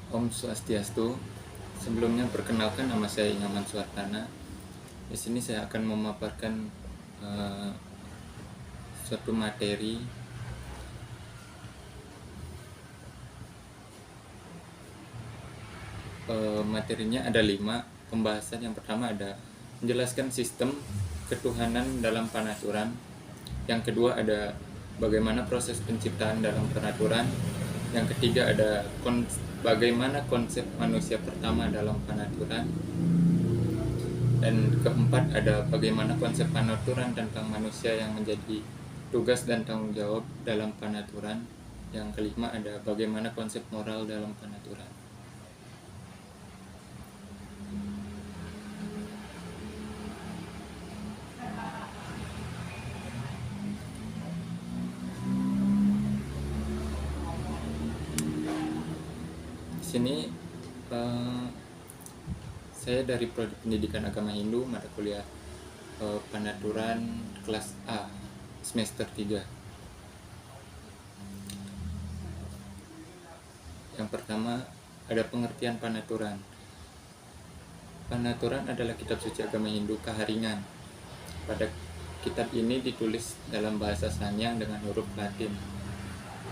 Om Swastiastu. Sebelumnya perkenalkan, nama saya Nyaman Suartana. Di sini saya akan memaparkan suatu materi. Materinya ada 5 pembahasan. Yang pertama ada menjelaskan sistem ketuhanan dalam panaturan. Yang kedua ada bagaimana proses penciptaan dalam panaturan. Yang ketiga ada bagaimana konsep manusia pertama dalam panaturan. Dan keempat ada bagaimana konsep panaturan tentang manusia yang menjadi tugas dan tanggung jawab dalam panaturan. Yang kelima ada bagaimana konsep moral dalam panaturan. Di sini saya dari Prodi Pendidikan Agama Hindu, mata kuliah Panaturan kelas A, semester 3. Yang pertama ada pengertian panaturan. Panaturan adalah kitab suci agama Hindu Kaharingan. Pada kitab ini ditulis dalam bahasa Sanyang dengan huruf Latin.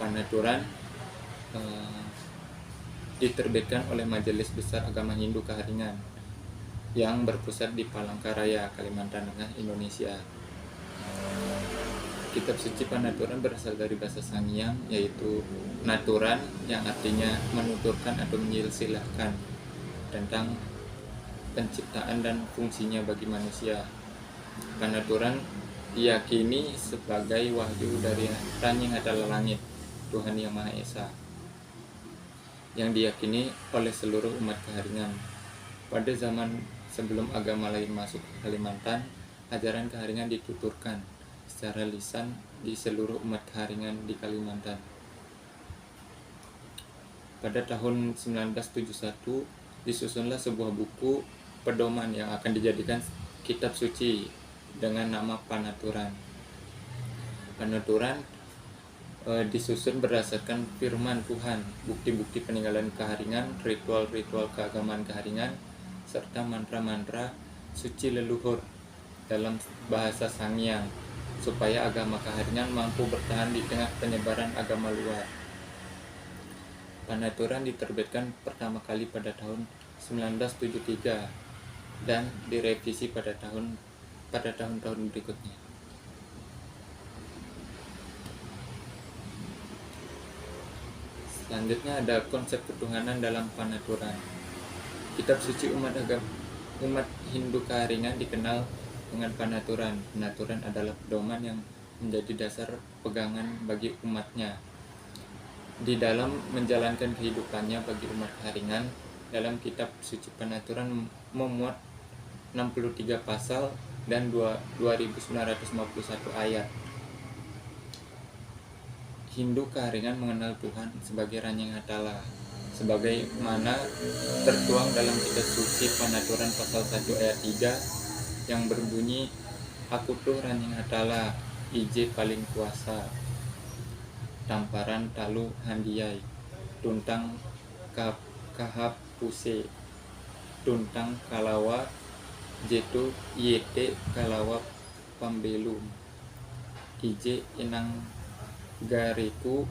Panaturan diterbitkan oleh Majelis Besar Agama Hindu Kaharingan yang berpusat di Palangkaraya, Kalimantan Tengah, Indonesia. Kitab suci Panaturan berasal dari bahasa Sanyang, yaitu naturan, yang artinya menuturkan atau menyisilahkan tentang penciptaan dan fungsinya bagi manusia. Panaturan diyakini sebagai wahyu dari Ranying Hatala Langit, Tuhan Yang Maha Esa, yang diyakini oleh seluruh umat Kaharingan. Pada zaman sebelum agama lain masuk ke Kalimantan, ajaran Kaharingan dituturkan secara lisan di seluruh umat Kaharingan di Kalimantan. Pada tahun 1971 disusunlah sebuah buku pedoman yang akan dijadikan kitab suci dengan nama Panaturan. Panaturan disusun berdasarkan firman Tuhan, bukti-bukti peninggalan Kaharingan, ritual-ritual keagamaan Kaharingan, serta mantra-mantra suci leluhur dalam bahasa Sanyang, supaya agama Kaharingan mampu bertahan di tengah penyebaran agama luar. Panaturan diterbitkan pertama kali pada tahun 1973 dan direvisi pada tahun-tahun berikutnya. Selanjutnya ada konsep ketuhanan dalam panaturan. Kitab suci umat Hindu Kaharingan dikenal dengan panaturan. Panaturan adalah pedoman yang menjadi dasar pegangan bagi umatnya di dalam menjalankan kehidupannya. Bagi umat Kaharingan, dalam kitab suci Panaturan memuat 63 pasal dan 2951 ayat. Hindu Kaharingan mengenal Tuhan sebagai Ranying Hatala, sebagaimana tertuang dalam kitab suci Panaturan pasal 1 ayat 3 yang berbunyi, "Aku tuh Ranying Hatala, ije paling kuasa, tamparan talu handiai, tuntang kahap puse, tuntang kalawa jetu yete kalawa pambelum, ije inang gariku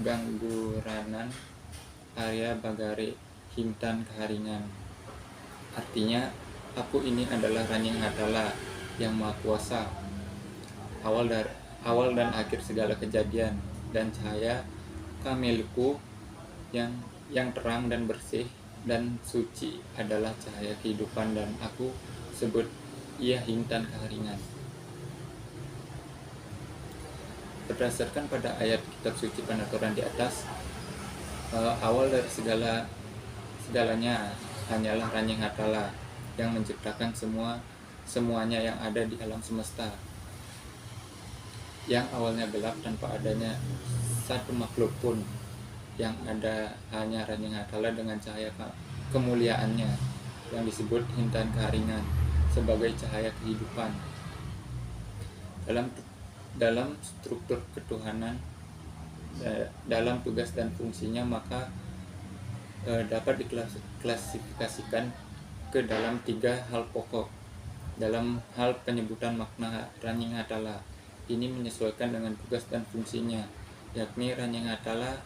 gangguranan area bagare hintan Kaharingan." Artinya, aku ini adalah Ranying Hatala yang Maha Kuasa, awal dan akhir segala kejadian, dan cahaya kamilku yang terang dan bersih dan suci adalah cahaya kehidupan, dan aku sebut ia Hintan Kaharingan. Berdasarkan pada ayat kitab suci Panaturan di atas, awal dari segalanya hanyalah Ranying Hatala yang menciptakan semuanya yang ada di alam semesta, yang awalnya gelap tanpa adanya satu makhluk pun. Yang ada hanya Ranying Hatala dengan cahaya kemuliaannya yang disebut Hintan Kaharingan sebagai cahaya kehidupan. Dalam struktur ketuhanan dalam tugas dan fungsinya, maka dapat diklasifikasikan ke dalam 3 hal pokok. Dalam hal penyebutan makna Ranjing Hatala, ini menyesuaikan dengan tugas dan fungsinya, yakni Ranjing Hatala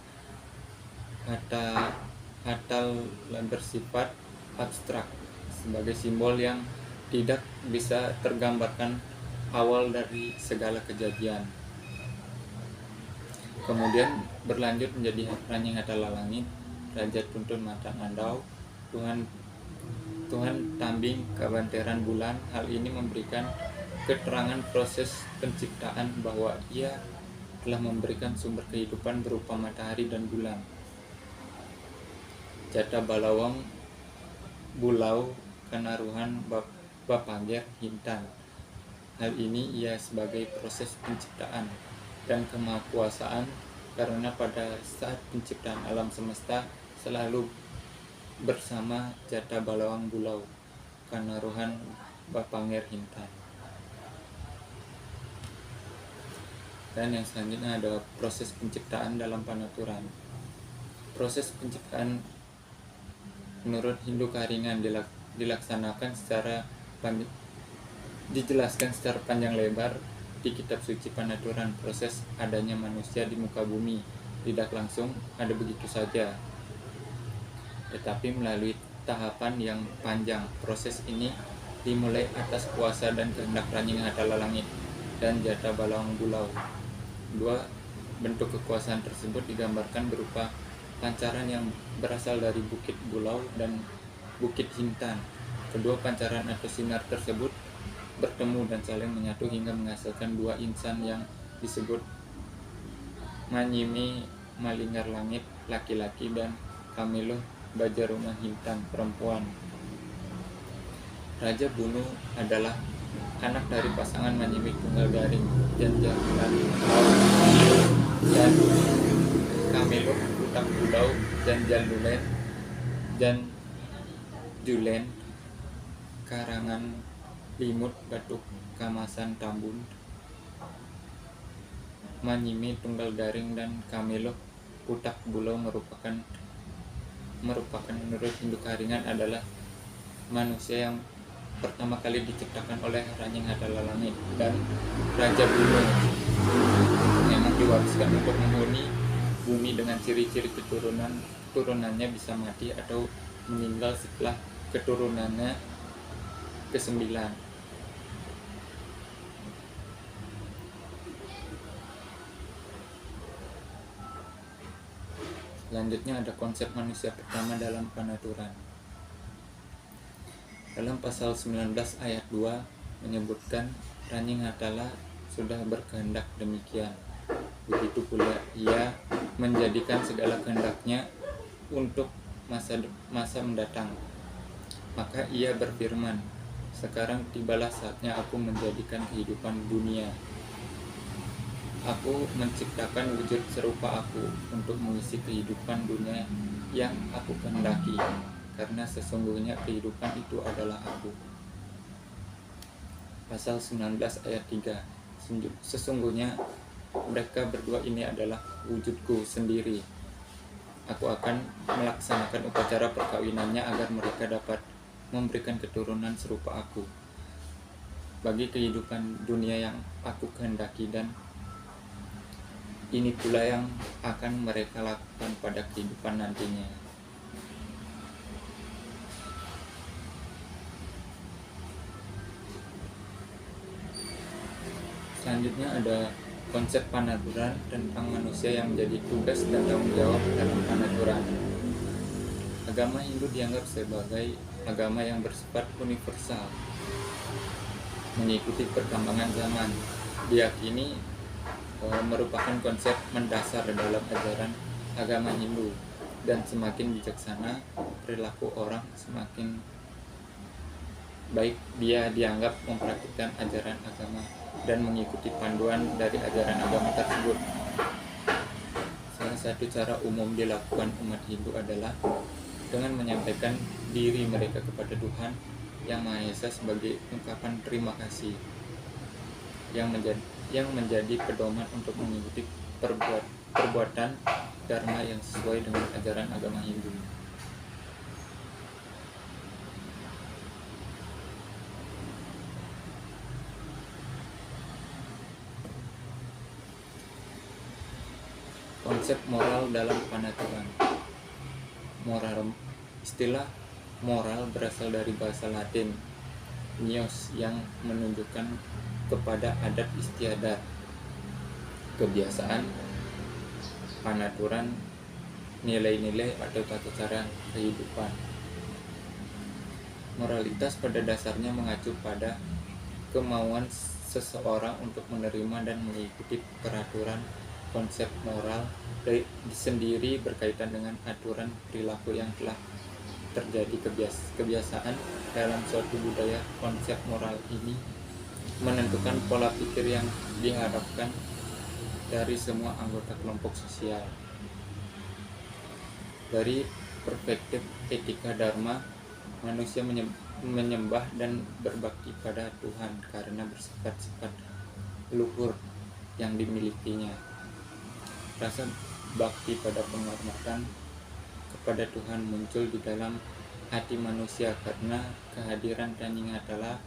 bersifat abstrak sebagai simbol yang tidak bisa tergambarkan awal dari segala kejadian. Kemudian berlanjut menjadi Ranjing Hatala Langit, Raja Tuntun Mata Andau, Tuhan Tambing Kabanteran Bulan. Hal ini memberikan keterangan proses penciptaan bahwa ia telah memberikan sumber kehidupan berupa matahari dan bulan. Jata Balawang Bulau Kanaruhan Bapanger Hintan. Hal ini ia sebagai proses penciptaan dan kemahakuasaan, karena pada saat penciptaan alam semesta selalu bersama Jata Balawang Bulau Kanaruhan Bapanger Hintan. Dan yang selanjutnya ada proses penciptaan dalam panaturan. Proses penciptaan menurut Hindu Karingan dilaksanakan dijelaskan secara panjang lebar di kitab suci Panaturan. Proses adanya manusia di muka bumi tidak langsung ada begitu saja, tetapi melalui tahapan yang panjang. Proses ini dimulai atas kuasa dan kehendak Ranjing Hatala Langit dan Jata Balawang Bulau. 2. Bentuk kekuasaan tersebut digambarkan berupa pancaran yang berasal dari Bukit Bulau dan Bukit Hintan. Kedua pancaran atau sinar tersebut bertemu dan saling menyatu hingga menghasilkan 2 insan yang disebut Manyimi Malinggar Langit laki-laki dan Kameluh Bajaruma Hintan perempuan. Raja Bunu adalah anak dari pasangan Manyimi Tunggal Garing dan Jalan dan Kameluh Utak Bulau dan Julen Karangan Limut Batuk Kamasan Tambun. Manyimi Tunggal Garing dan Kameluh Utak Bulau merupakan menurut Hindu Karingan adalah manusia yang pertama kali diciptakan oleh Ranjing Hatala Langit dan Raja Bunu, yang diwariskan untuk menghuni bumi dengan ciri-ciri keturunannya bisa mati atau meninggal setelah keturunannya ke-9. Selanjutnya ada konsep manusia pertama dalam Panaturan. Dalam pasal 19 ayat 2 menyebutkan Ranjing Hatala sudah berkehendak demikian. Begitu pula ia menjadikan segala kehendaknya untuk masa mendatang. Maka ia berfirman, sekarang tibalah saatnya aku menjadikan kehidupan dunia. Aku menciptakan wujud serupa aku untuk mengisi kehidupan dunia yang aku kehendaki, karena sesungguhnya kehidupan itu adalah aku. Pasal 19 ayat 3. Sesungguhnya mereka berdua ini adalah wujudku sendiri. Aku akan melaksanakan upacara perkawinannya agar mereka dapat memberikan keturunan serupa aku bagi kehidupan dunia yang aku kehendaki, dan ini pula yang akan mereka lakukan pada kehidupan nantinya. Selanjutnya ada konsep panaturan tentang manusia yang menjadi tugas dan tanggung jawab dalam panaturan. Agama Hindu dianggap sebagai agama yang bersifat universal, mengikuti perkembangan zaman. Diyakini merupakan konsep mendasar dalam ajaran agama Hindu, dan semakin bijaksana perilaku orang, semakin baik dia dianggap mempraktikkan ajaran agama dan mengikuti panduan dari ajaran agama tersebut. Salah satu cara umum dilakukan umat Hindu adalah dengan menyampaikan diri mereka kepada Tuhan Yang Maha Esa sebagai ungkapan terima kasih yang menjadi pedoman untuk mengikuti perbuatan dharma yang sesuai dengan ajaran agama Hindu. Konsep moral dalam panaturan. Istilah moral berasal dari bahasa Latin nios yang menunjukkan kepada adat istiadat, kebiasaan, panaturan, nilai-nilai atau tata cara kehidupan. Moralitas pada dasarnya mengacu pada kemauan seseorang untuk menerima dan mengikuti peraturan. Konsep moral sendiri berkaitan dengan aturan perilaku yang telah terjadi kebiasaan dalam suatu budaya. Konsep moral ini menentukan pola pikir yang diharapkan dari semua anggota kelompok sosial. Dari perspektif etika dharma, manusia menyembah dan berbakti pada Tuhan karena bersifat-sifat luhur yang dimilikinya. Rasa bakti pada penghormatan kepada Tuhan muncul di dalam hati manusia karena kehadiran Tanyingatala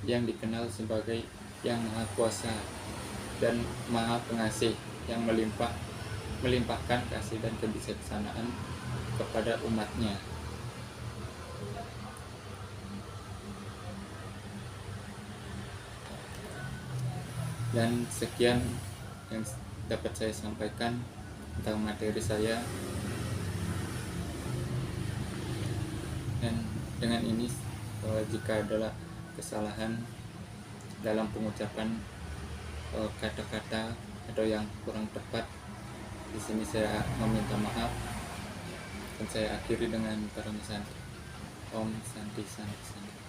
yang dikenal sebagai Yang Maha Kuasa dan Maha Pengasih yang melimpahkan kasih dan kebijaksanaan kepada umatnya. Dan sekian yang dapat saya sampaikan tentang materi saya, dan dengan ini jika adalah kesalahan dalam pengucapan kata-kata atau yang kurang tepat, di sini saya meminta maaf dan saya akhiri dengan Paramasanti. Om Santi Santi Santi.